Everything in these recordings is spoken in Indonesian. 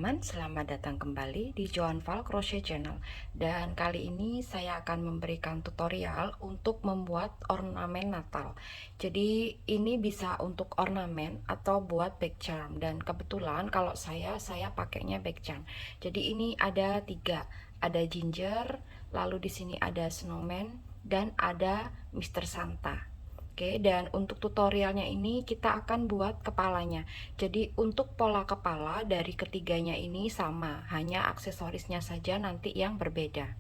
teman-teman, selamat datang kembali di Joan Val Crochet Channel. Dan kali ini saya akan memberikan tutorial untuk membuat ornamen Natal. Jadi ini bisa untuk ornamen atau buat back charm. Dan kebetulan kalau saya pakainya back charm. Jadi ini ada tiga, ada ginger, lalu di sini ada snowman, dan ada Mr. Santa. Oke, dan untuk tutorialnya ini kita akan buat kepalanya. Jadi untuk pola kepala dari ketiganya ini sama, hanya aksesorisnya saja nanti yang berbeda.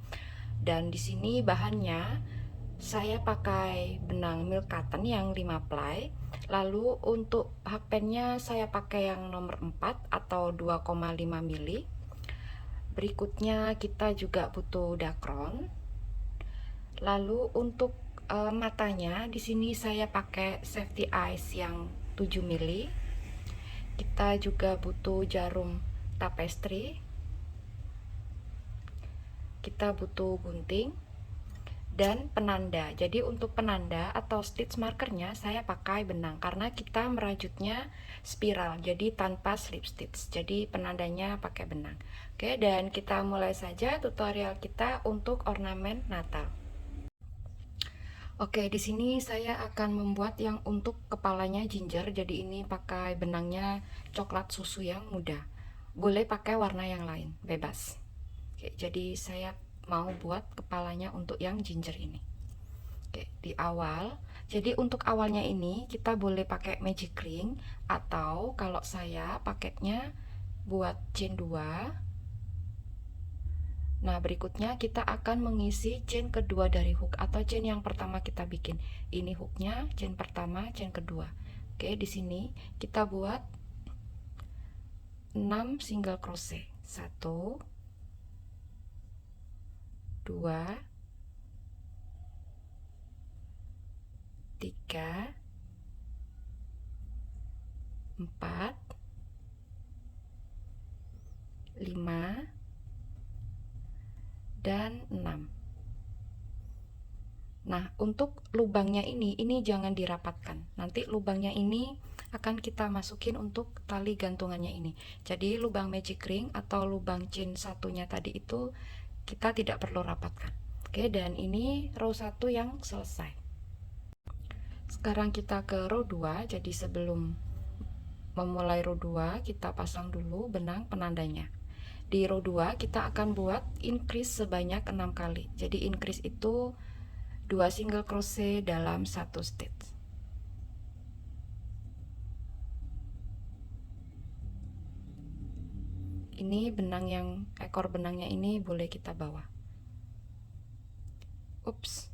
Dan di sini bahannya saya pakai benang milk cotton yang 5 ply. Lalu untuk hakpennya saya pakai yang nomor 4 atau 2,5 mili. Berikutnya kita juga butuh dakron. Lalu untuk matanya di sini saya pakai safety eyes yang 7 mili. Kita juga butuh jarum tapestry. Kita butuh gunting dan penanda. Jadi untuk penanda atau stitch markernya saya pakai benang karena kita merajutnya spiral, jadi tanpa slip stitch. Jadi penandanya pakai benang. Oke, dan kita mulai saja tutorial kita untuk ornamen Natal. Oke, di sini saya akan membuat yang untuk kepalanya ginger. Jadi ini pakai benangnya coklat susu yang muda. Boleh pakai warna yang lain, bebas. Oke, jadi saya mau buat kepalanya untuk yang ginger ini. Oke, di awal. Jadi untuk awalnya ini kita boleh pakai magic ring atau kalau saya pakainya buat chain 2. Nah, berikutnya kita akan mengisi chain kedua dari hook atau chain yang pertama kita bikin. Ini hooknya, chain pertama, chain kedua. Oke, di sini kita buat 6 single crochet. 1 2 3 4 5 dan 6. Nah, untuk lubangnya ini jangan dirapatkan. Nanti lubangnya ini akan kita masukin untuk tali gantungannya ini. Jadi lubang magic ring atau lubang chain satunya tadi itu kita tidak perlu rapatkan. Oke, dan ini row 1 yang selesai. Sekarang kita ke row 2. Jadi sebelum memulai row 2 kita pasang dulu benang penandanya. Di row 2 kita akan buat increase sebanyak 6 kali. Jadi increase itu 2 single crochet dalam 1 stitch. Ini benang yang ekor benangnya ini boleh kita bawa. Ups.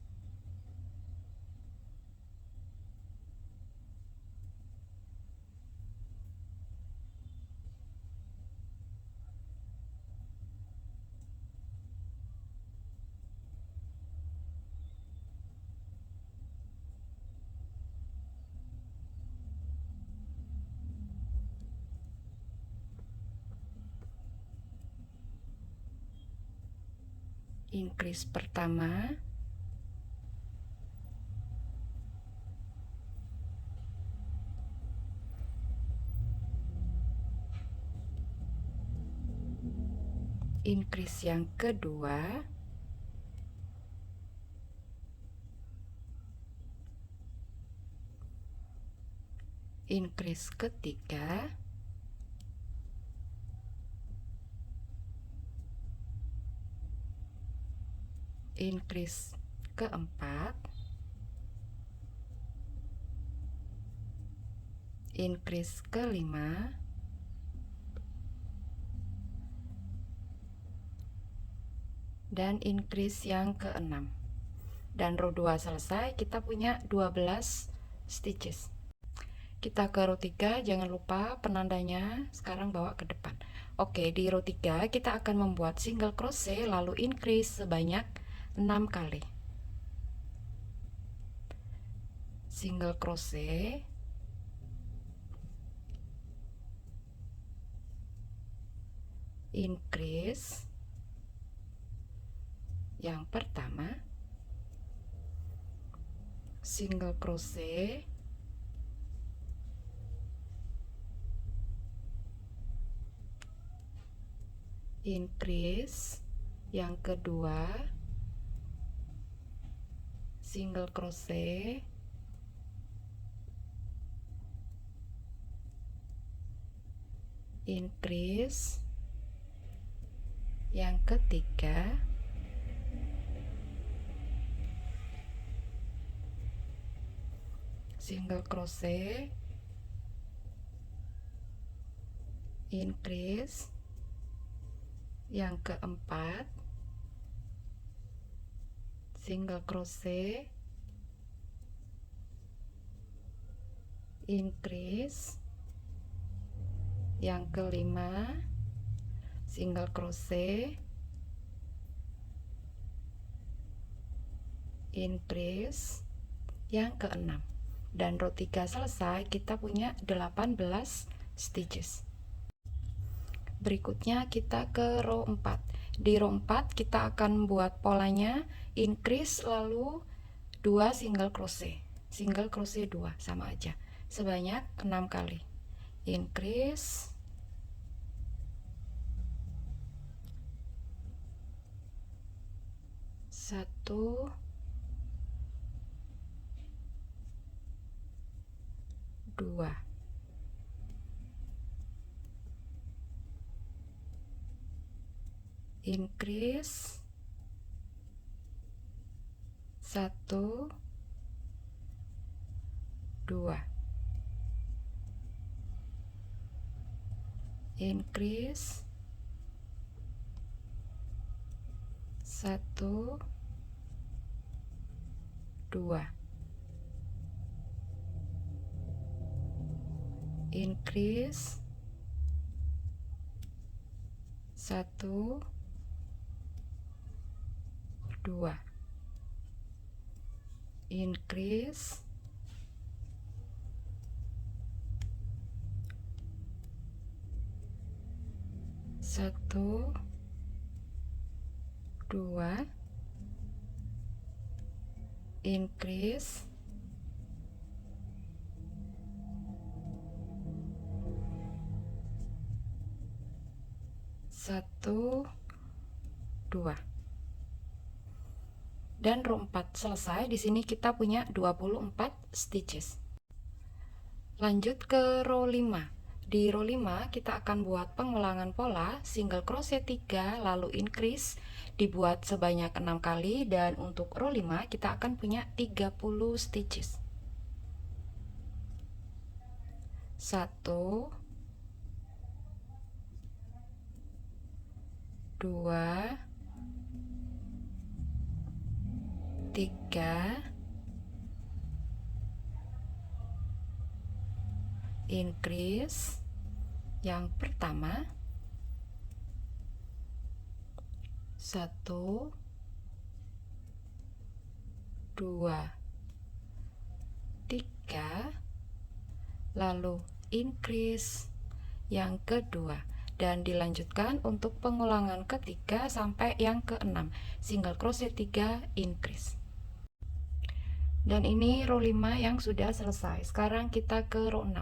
Increase pertama, increase yang kedua, increase ketiga, increase keempat, increase kelima, dan increase yang keenam. Dan row 2 selesai, kita punya 12 stitches. Kita ke row 3, jangan lupa penandanya sekarang bawa ke depan. Oke, di row 3 kita akan membuat single crochet lalu increase sebanyak 6 kali. Single crochet, increase yang pertama, single crochet, increase, yang kedua single crochet, increase, yang ketiga single crochet, increase, yang keempat single crochet, increase, yang kelima single crochet, increase, yang keenam. Dan row 3 selesai, kita punya 18 stitches. Berikutnya kita ke row 4. Di row 4 kita akan buat polanya increase lalu 2 single crochet. Single crochet 2 sama aja. Sebanyak 6 kali. Increase, satu, dua, increase, satu, dua, increase, satu, dua, increase, satu, dua, increase, satu, dua, increase, satu, dua. Dan row 4 selesai. Di sini kita punya 24 stitches. Lanjut ke row 5. Di row 5 kita akan buat pengulangan pola single crochet 3 lalu increase, dibuat sebanyak 6 kali, dan untuk row 5 kita akan punya 30 stitches. 1, 2, 3, increase, yang pertama, 1, 2, 3, lalu increase, yang kedua, dan dilanjutkan untuk pengulangan ketiga sampai yang keenam, single crochet 3, increase. Dan ini row 5 yang sudah selesai. Sekarang kita ke row 6.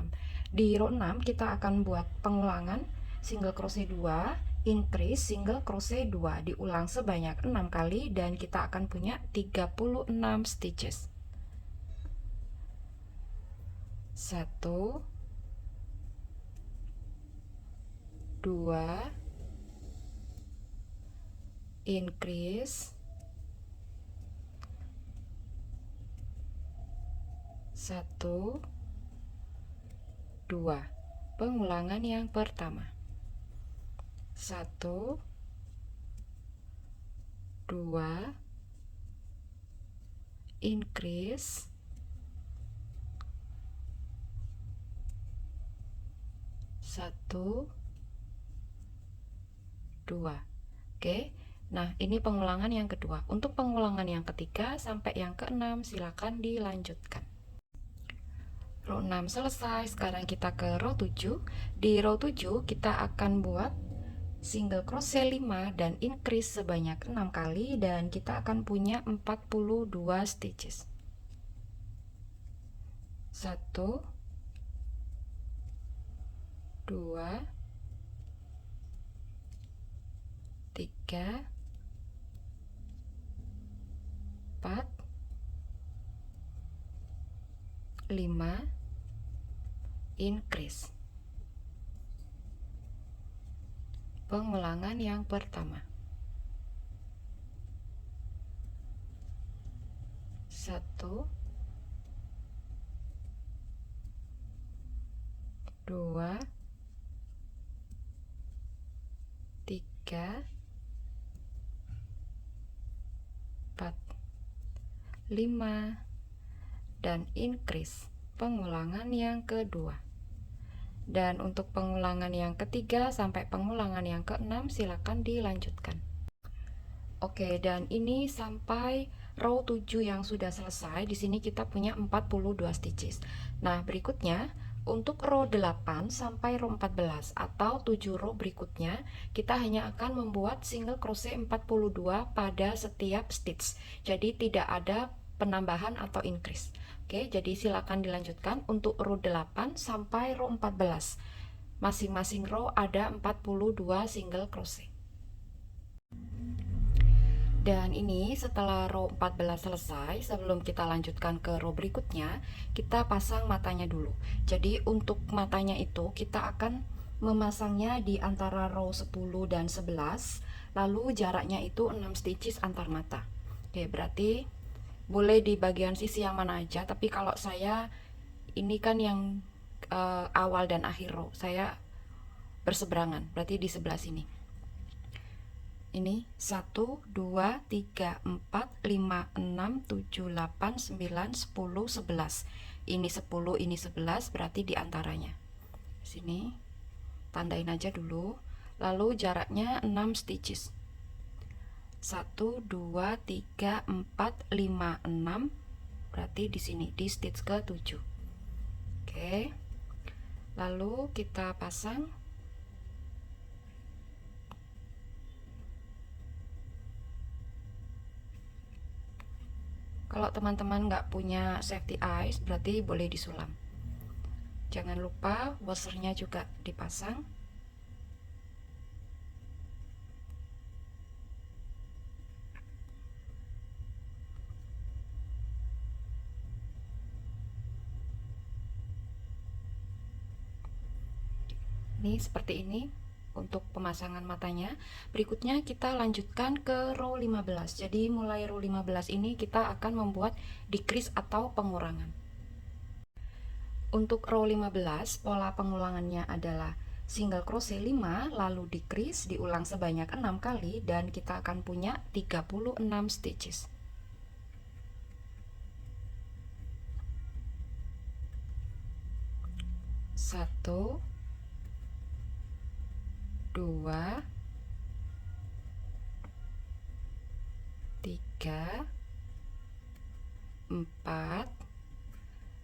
Di row 6 kita akan buat pengulangan single crochet 2, increase, single crochet 2, diulang sebanyak 6 kali, dan kita akan punya 36 stitches. 1, 2, increase, 1, 2, pengulangan yang pertama, 1, 2, increase, 1, 2. Oke, nah ini pengulangan yang kedua. Untuk pengulangan yang ketiga sampai yang keenam silakan dilanjutkan. Row 6 selesai. Sekarang kita ke row 7. Di row 7 kita akan buat single crochet 5 dan increase sebanyak 6 kali, dan kita akan punya 42 stitches. 1, 2, 3, 4, 5, increase. Pengulangan yang pertama. 1, 2, 3, 4, 5, dan increase. Pengulangan yang kedua. Dan untuk pengulangan yang ketiga sampai pengulangan yang keenam silakan dilanjutkan. Oke, dan ini sampai row 7 yang sudah selesai. Di sini kita punya 42 stitches. Nah, berikutnya untuk row 8 sampai row 14 atau 7 row berikutnya, kita hanya akan membuat single crochet 42 pada setiap stitch. Jadi tidak ada penambahan atau increase. Oke, jadi silakan dilanjutkan untuk row 8 sampai row 14. Masing-masing row ada 42 single crochet. Dan ini setelah row 14 selesai, sebelum kita lanjutkan ke row berikutnya, kita pasang matanya dulu. Jadi untuk matanya itu kita akan memasangnya di antara row 10 dan 11, lalu jaraknya itu 6 stitches antar mata. Oke, berarti boleh di bagian sisi yang mana aja, tapi kalau saya ini kan yang awal dan akhir row, saya berseberangan, berarti di sebelah sini. Ini 1, 2, 3, 4, 5, 6, 7, 8, 9, 10, 11. Ini 10, ini 11, berarti diantaranya. Sini, tandain aja dulu. Lalu jaraknya 6 stitches. 1, 2, 3, 4, 5, 6. Berarti di sini, di stitch ke-7. Oke. Lalu kita pasang. Kalau teman-teman nggak punya safety eyes, berarti boleh disulam. Jangan lupa washernya juga dipasang. Ini seperti ini untuk pemasangan matanya. Berikutnya kita lanjutkan ke row 15. Jadi mulai row 15 ini kita akan membuat decrease atau pengurangan. Untuk row 15, pola pengulangannya adalah single crochet 5, lalu decrease, diulang sebanyak 6 kali, dan kita akan punya 36 stitches. Satu, 2, 3, 4,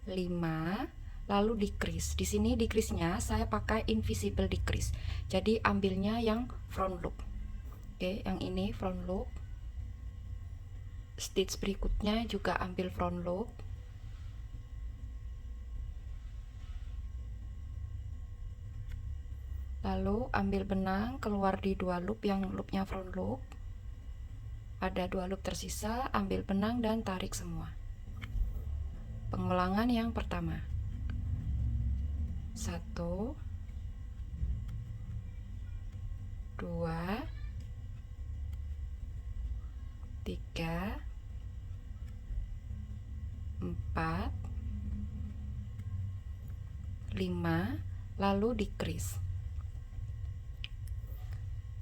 5, lalu decrease. Di sini decrease-nya saya pakai invisible decrease. Jadi ambilnya yang front loop. Oke, yang ini front loop. Stitch berikutnya juga ambil front loop. Lalu ambil benang, keluar di 2 loop yang loopnya front loop. Ada 2 loop tersisa, ambil benang dan tarik semua. Pengulangan yang pertama. 1, 2, 3, 4, 5, lalu decrease.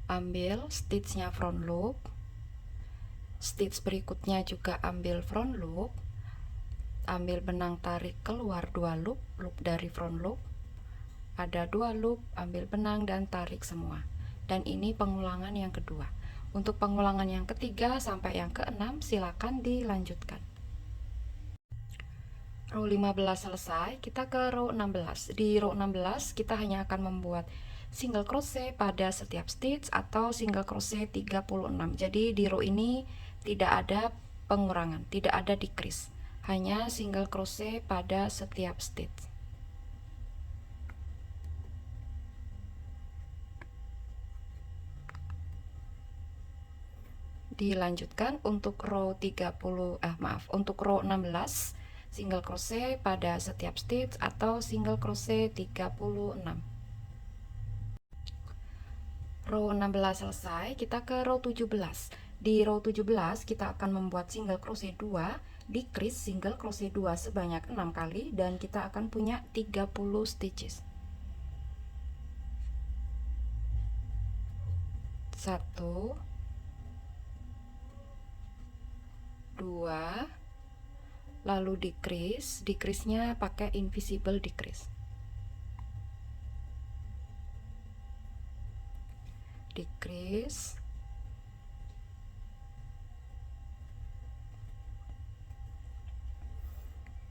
Ambil stitchnya front loop. Stitch berikutnya juga ambil front loop. Ambil benang, tarik keluar 2 loop, loop dari front loop. Ada 2 loop, ambil benang dan tarik semua. Dan ini pengulangan yang kedua. Untuk pengulangan yang ketiga sampai yang keenam silakan dilanjutkan. Row 15 selesai, kita ke row 16. Di row 16 kita hanya akan membuat single crochet pada setiap stitch atau single crochet 36. Jadi di row ini tidak ada pengurangan, tidak ada decrease. Hanya single crochet pada setiap stitch. Dilanjutkan untuk row 30, untuk row 16 single crochet pada setiap stitch atau single crochet 36. Row 16 selesai, kita ke row 17. Di row 17 kita akan membuat single crochet 2, decrease single crochet 2 sebanyak 6 kali, dan kita akan punya 30 stitches. 1, 2, lalu decrease-nya pakai invisible decrease. Decrease,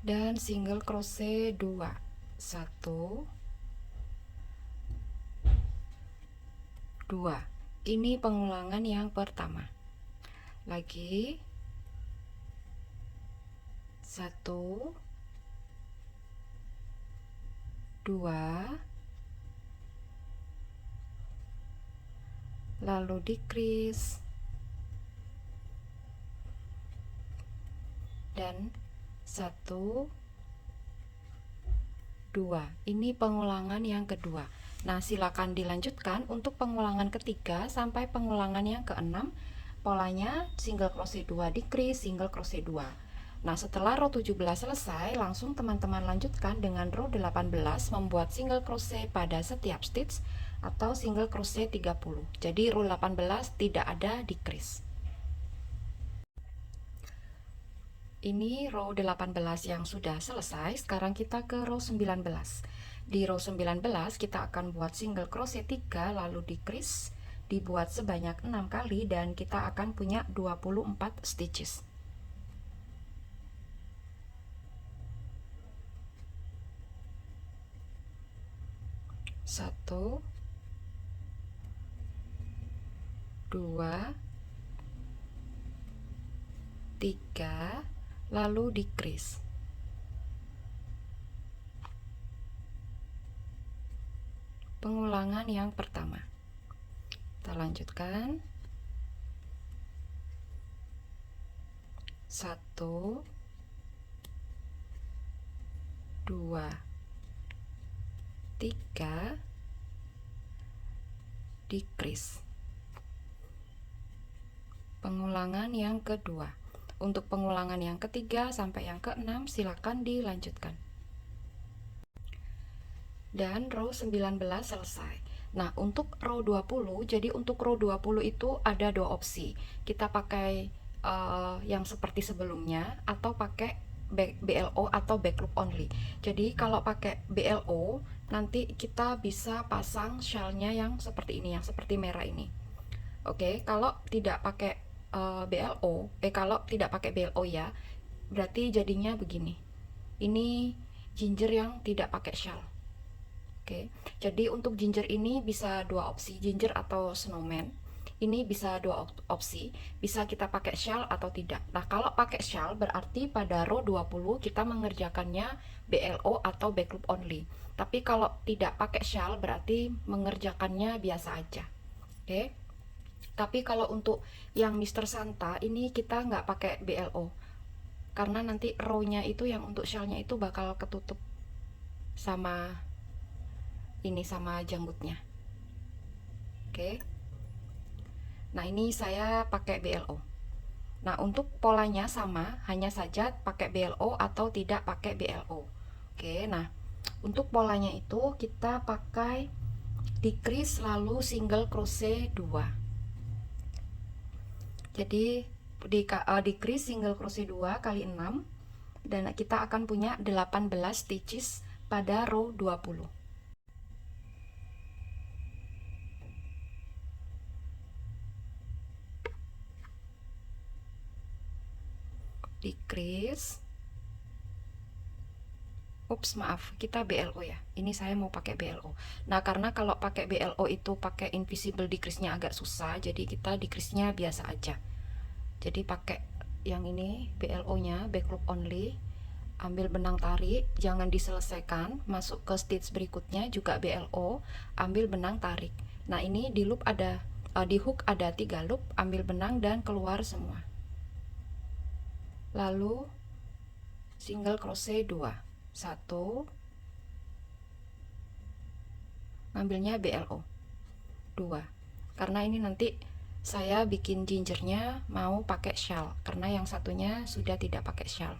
dan single crochet 2. 1, 2. Ini pengulangan yang pertama. Lagi 1, 2, lalu decrease, dan 1, 2. Ini pengulangan yang kedua. Nah, silakan dilanjutkan untuk pengulangan ketiga sampai pengulangan yang keenam. Polanya single crochet 2 decrease, single crochet 2. Nah, setelah row 17 selesai, langsung teman-teman lanjutkan dengan row 18 membuat single crochet pada setiap stitch atau single crochet 30. Jadi row 18 tidak ada decrease. Ini row 18 yang sudah selesai. Sekarang kita ke row 19. Di row 19 kita akan buat single crochet 3 lalu decrease, dibuat sebanyak 6 kali, dan kita akan punya 24 stitches. 1, 2, 3, lalu decrease. Pengulangan yang pertama. Kita lanjutkan. 1, 2, 3, decrease. Pengulangan yang kedua. Untuk pengulangan yang ketiga sampai yang keenam silakan dilanjutkan. Dan row 19 selesai. Nah, untuk row 20, jadi untuk row 20 itu ada dua opsi. Kita pakai yang seperti sebelumnya atau pakai BLO atau back loop only. Jadi kalau pakai BLO nanti kita bisa pasang shellnya yang seperti ini, yang seperti merah ini. Oke, kalau tidak pakai kalau tidak pakai BLO ya, berarti jadinya begini. Ini ginger yang tidak pakai shell. Oke, jadi untuk ginger ini bisa dua opsi, ginger atau snowman. Ini bisa dua opsi, bisa kita pakai shell atau tidak. Nah, kalau pakai shell berarti pada row 20 kita mengerjakannya BLO atau back loop only. Tapi kalau tidak pakai shell berarti mengerjakannya biasa aja. Oke. Tapi kalau untuk yang Mr. Santa ini kita nggak pakai BLO. Karena nanti row-nya itu yang untuk shell-nya itu bakal ketutup sama ini, sama janggutnya. Oke. Nah, ini saya pakai BLO. Nah, untuk polanya sama, hanya saja pakai BLO atau tidak pakai BLO. Oke, nah untuk polanya itu kita pakai decrease lalu single crochet 2. Jadi decrease single crochet 2 kali 6, dan kita akan punya 18 stitches pada row 20. Decrease, maaf, kita BLO ya. Ini saya mau pakai BLO. Nah, karena kalau pakai BLO itu pakai invisible decrease-nya agak susah, jadi kita decrease-nya biasa aja. Jadi pakai yang ini BLO-nya, back loop only. Ambil benang tarik, jangan diselesaikan, masuk ke stitch berikutnya juga BLO, ambil benang tarik. Nah, ini di loop ada di hook ada 3 loop, ambil benang dan keluar semua. Lalu single crochet 2, 1, ngambilnya BLO 2, karena ini nanti saya bikin gingernya mau pakai shawl, karena yang satunya sudah tidak pakai shawl.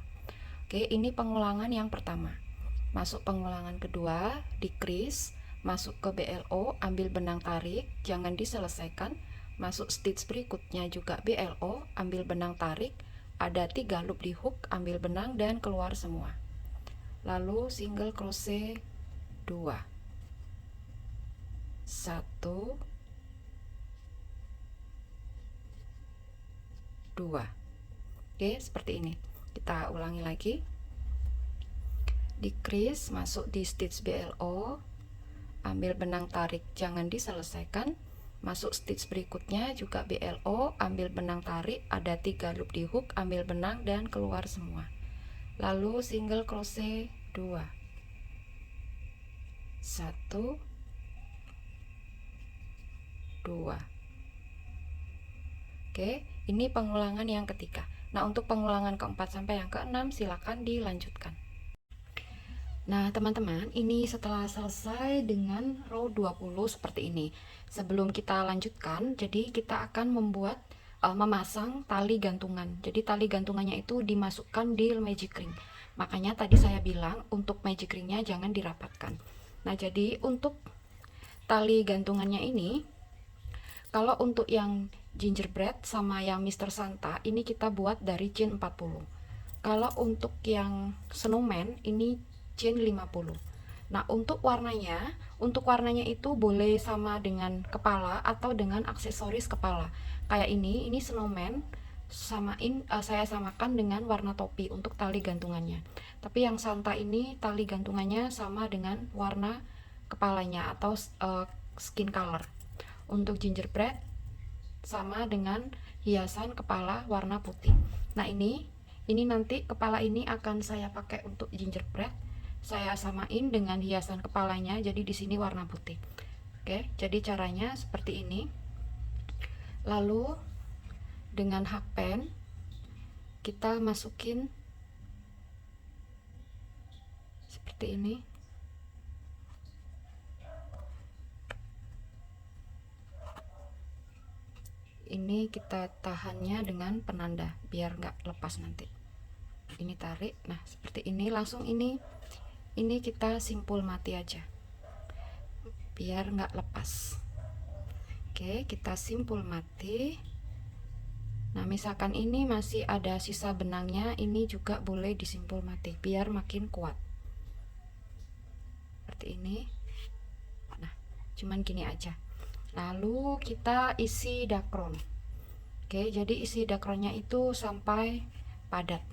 Oke, ini pengulangan yang pertama. Masuk pengulangan kedua, decrease, masuk ke BLO, ambil benang tarik, jangan diselesaikan, masuk stitch berikutnya juga BLO, ambil benang tarik, ada 3 loop di hook, ambil benang dan keluar semua. Lalu single crochet 2, 1, 2. Oke, seperti ini. Kita ulangi lagi. Decrease, masuk di stitch BLO, ambil benang tarik, jangan diselesaikan, masuk stitch berikutnya juga BLO, ambil benang tarik, ada 3 loop di hook, ambil benang dan keluar semua. Lalu single crochet 2, 1, 2. Oke, ini pengulangan yang ketiga. Nah, untuk pengulangan keempat sampai yang keenam silakan dilanjutkan. Nah, teman-teman, ini setelah selesai dengan row 20 seperti ini. Sebelum kita lanjutkan, jadi kita akan membuat memasang tali gantungan. Jadi tali gantungannya itu dimasukkan di magic ring. Makanya tadi saya bilang untuk magic ringnya jangan dirapatkan. Nah, jadi untuk tali gantungannya ini, kalau untuk yang gingerbread sama yang Mr. Santa ini kita buat dari chain 40. Kalau untuk yang snowman ini chain 50. Nah, untuk warnanya itu boleh sama dengan kepala atau dengan aksesoris kepala. Kayak ini snowman, saya samakan dengan warna topi untuk tali gantungannya. Tapi yang Santa ini tali gantungannya sama dengan warna kepalanya atau skin color. Untuk gingerbread sama dengan hiasan kepala warna putih. Nah, ini nanti kepala ini akan saya pakai untuk gingerbread. Saya samain dengan hiasan kepalanya, jadi di sini warna putih. Oke, jadi caranya seperti ini. Lalu dengan hakpen kita masukin seperti ini. Ini kita tahannya dengan penanda biar nggak lepas nanti. Ini tarik, nah seperti ini, langsung ini kita simpul mati aja biar nggak lepas. Oke, kita simpul mati. Nah, misalkan ini masih ada sisa benangnya, ini juga boleh disimpul mati biar makin kuat seperti ini. Nah, cuman gini aja. Lalu kita isi dakron. Oke, jadi isi dakronnya itu sampai padat.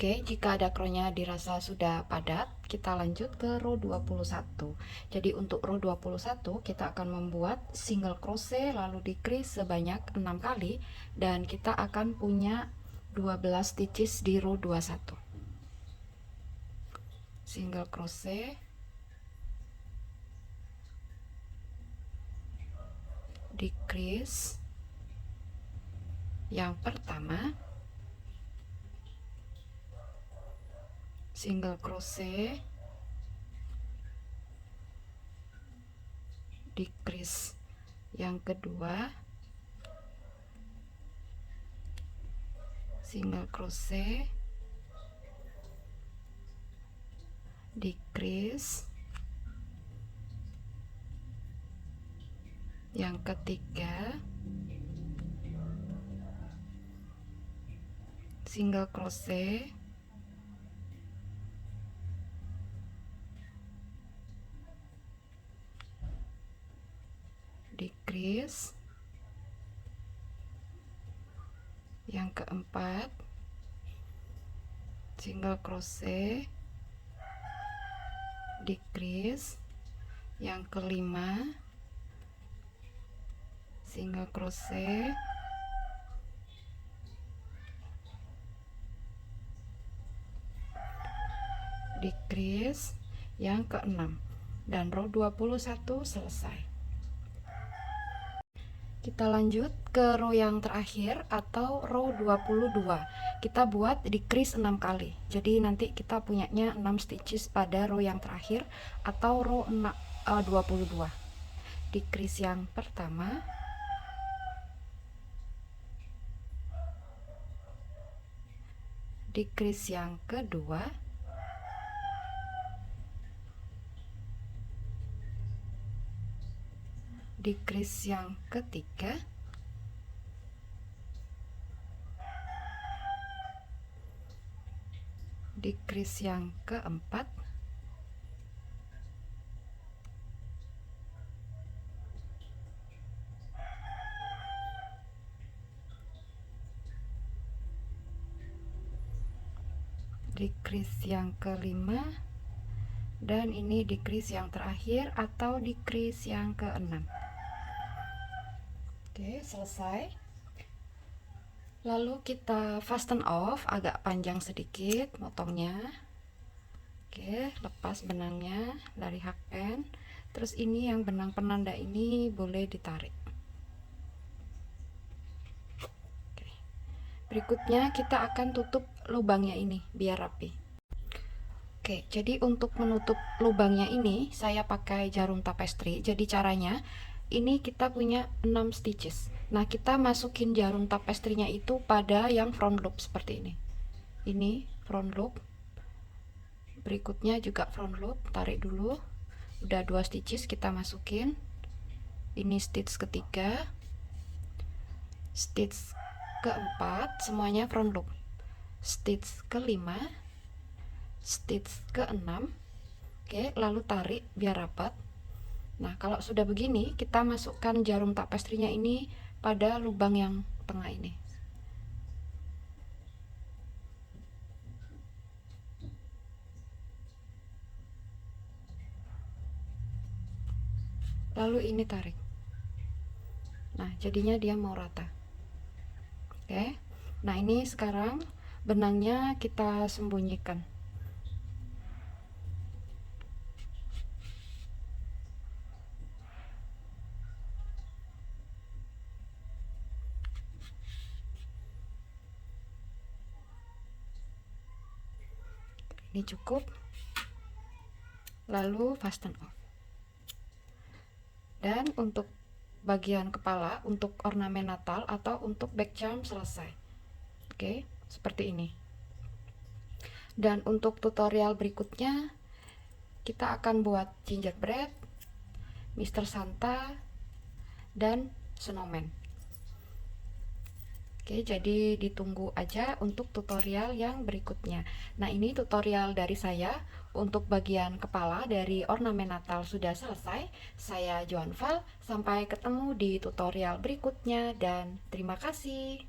Oke, jika dakronnya dirasa sudah padat, kita lanjut ke row 21. Jadi untuk row 21 kita akan membuat single crochet lalu decrease sebanyak 6 kali dan kita akan punya 12 stitches di row 21. Single crochet, decrease yang pertama, single crochet, decrease yang kedua, single crochet, decrease yang ketiga single crochet, decrease, yang keempat single crochet, decrease, yang kelima single crochet, decrease, yang keenam, dan row 21 selesai. Kita lanjut ke row yang terakhir atau row 22. Kita buat decrease 6 kali. Jadi nanti kita punyanya 6 stitches pada row yang terakhir atau row 22. Decrease yang pertama, decrease yang kedua, decrease yang ketiga, decrease yang keempat, decrease yang kelima, dan ini decrease yang terakhir atau decrease yang keenam. Oke, selesai. Lalu kita fasten off, agak panjang sedikit motongnya. Oke, lepas benangnya dari hakpen. Terus ini yang benang penanda ini boleh ditarik. Oke. Berikutnya kita akan tutup lubangnya ini biar rapi. Oke, jadi untuk menutup lubangnya ini saya pakai jarum tapestry. Jadi caranya ini kita punya 6 stitches. Nah, kita masukin jarum tapestry-nya itu pada yang front loop seperti ini. Ini front loop. Berikutnya juga front loop, tarik dulu. Udah 2 stitches kita masukin. Ini stitch ketiga. Stitch keempat, semuanya front loop. Stitch kelima, stitch keenam. Oke, lalu tarik biar rapat. Nah, kalau sudah begini, kita masukkan jarum tapestry-nya ini pada lubang yang tengah ini. Lalu ini tarik. Nah, jadinya dia mau rata. Oke. Nah, ini sekarang benangnya kita sembunyikan. Ini cukup. Lalu fasten off. Dan untuk bagian kepala, untuk ornamen Natal atau untuk back charm selesai. Oke, seperti ini. Dan untuk tutorial berikutnya kita akan buat gingerbread, Mr. Santa, dan snowman. Oke, jadi ditunggu aja untuk tutorial yang berikutnya. Nah, ini tutorial dari saya untuk bagian kepala dari ornamen Natal sudah selesai. Saya Joan Val, sampai ketemu di tutorial berikutnya dan terima kasih.